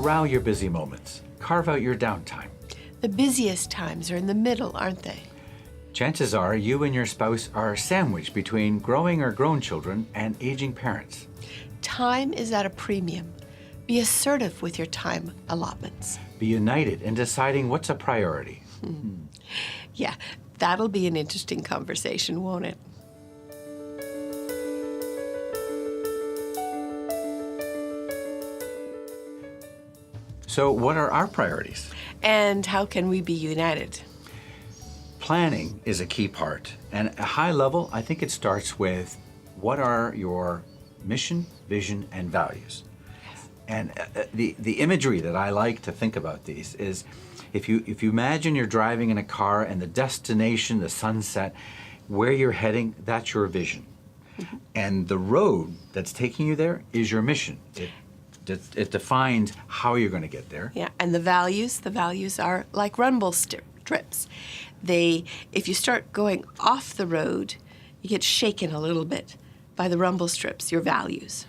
Corral your busy moments. Carve out your downtime. The busiest times are in the middle, aren't they? Chances are you and your spouse are sandwiched between growing or grown children and aging parents. Time is at a premium. Be assertive with your time allotments. Be united in deciding what's a priority. Yeah, that'll be an interesting conversation, won't it? So what are our priorities? And how can we be united? Planning is a key part. And at a high level, I think it starts with what are your mission, vision, and values? And the imagery that I like to think about these is if you imagine you're driving in a car and the destination, the sunset, where you're heading, that's your vision. And the road that's taking you there is your mission. It defines how you're going to get there. Yeah, and the values are like rumble strips. If you start going off the road, you get shaken a little bit by the rumble strips, your values.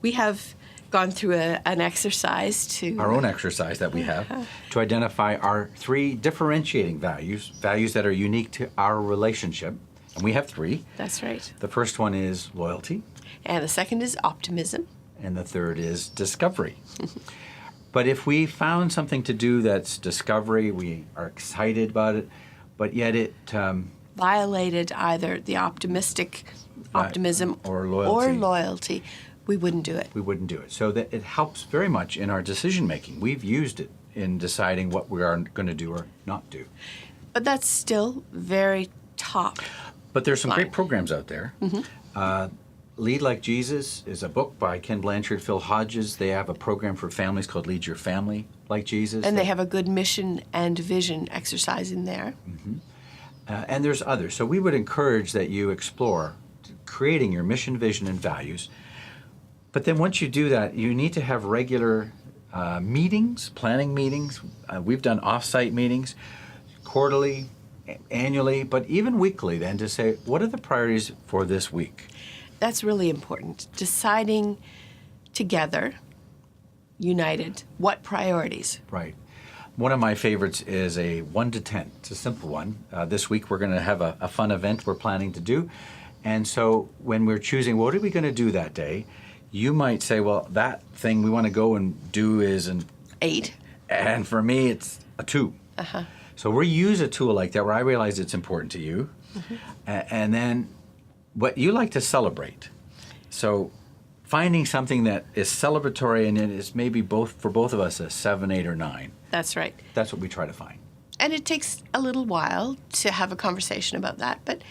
We have gone through an exercise to... Our own exercise that we have to identify our 3 differentiating values that are unique to our relationship. And we have 3. That's right. The first one is loyalty. And the second is optimism. And the third is discovery. But if we found something to do that's discovery, we are excited about it, but yet it... violated either the optimism or loyalty, we wouldn't do it. We wouldn't do it. So that it helps very much in our decision making. We've used it in deciding what we are going to do or not do. But that's still very top. But there's some line. great programs out there. Lead Like Jesus is a book by Ken Blanchard, Phil Hodges. They have a program for families called Lead Your Family Like Jesus. And they have a good mission and vision exercise in there. And there's others. So we would encourage that you explore creating your mission, vision, and values. But then once you do that, you need to have regular meetings, planning meetings. We've done off-site meetings, quarterly, annually, but even weekly then to say, what are the priorities for this week? That's really important. Deciding together, united, what priorities. Right. One of my favorites is a 1 to 10. It's a simple one. This week we're going to have a fun event we're planning to do. And so when we're choosing what are we going to do that day, you might say, well, that thing we want to go and do is an 8. And for me, it's a 2. So we use a tool like that where I realize it's important to you. And then what you like to celebrate. So finding something that is celebratory and it is maybe for both of us a 7, 8, or 9. That's right. That's what we try to find. And it takes a little while to have a conversation about that, but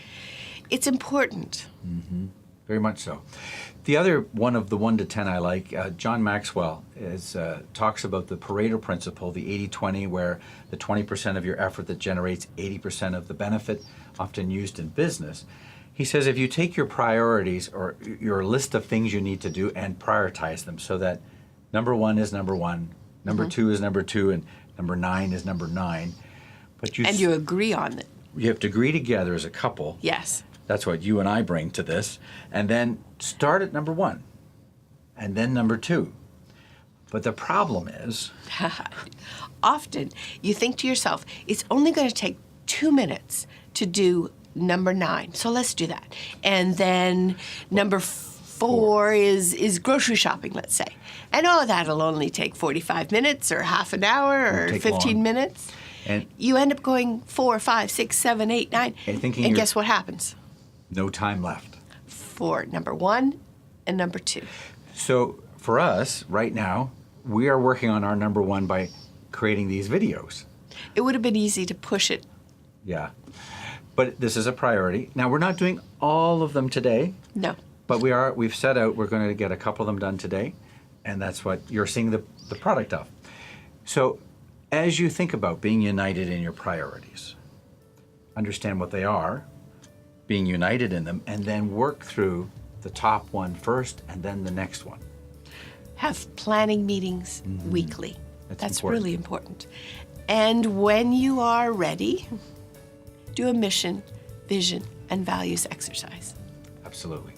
it's important. Very much so. The other one of the 1 to 10 I like, John Maxwell talks about the Pareto principle, the 80-20, where the 20% of your effort that generates 80% of the benefit, often used in business. He says if you take your priorities or your list of things you need to do and prioritize them so that number 1 is number 1, number 2 is number 2, and number 9 is number 9. But you agree on it. You have to agree together as a couple. Yes. That's what you and I bring to this. And then start at number 1 and then number 2. But the problem is... Often you think to yourself, it's only going to take 2 minutes to do number 9. So let's do that. And then number 4 is grocery shopping, let's say. And that'll only take 45 minutes or half an hour or 15 minutes. And you end up going 4, 5, 6, 7, 8, 9. And guess what happens? No time left. For number 1 and number 2. So for us, right now, we are working on our number 1 by creating these videos. It would have been easy to push it. Yeah. But this is a priority. Now, we're not doing all of them today. No. But we've set out, we're going to get a couple of them done today. And that's what you're seeing the product of. So as you think about being united in your priorities, understand what they are, being united in them, and then work through the top one first and then the next one. Have planning meetings weekly. That's important. really important. And when you are ready, do a mission, vision, and values exercise. Absolutely.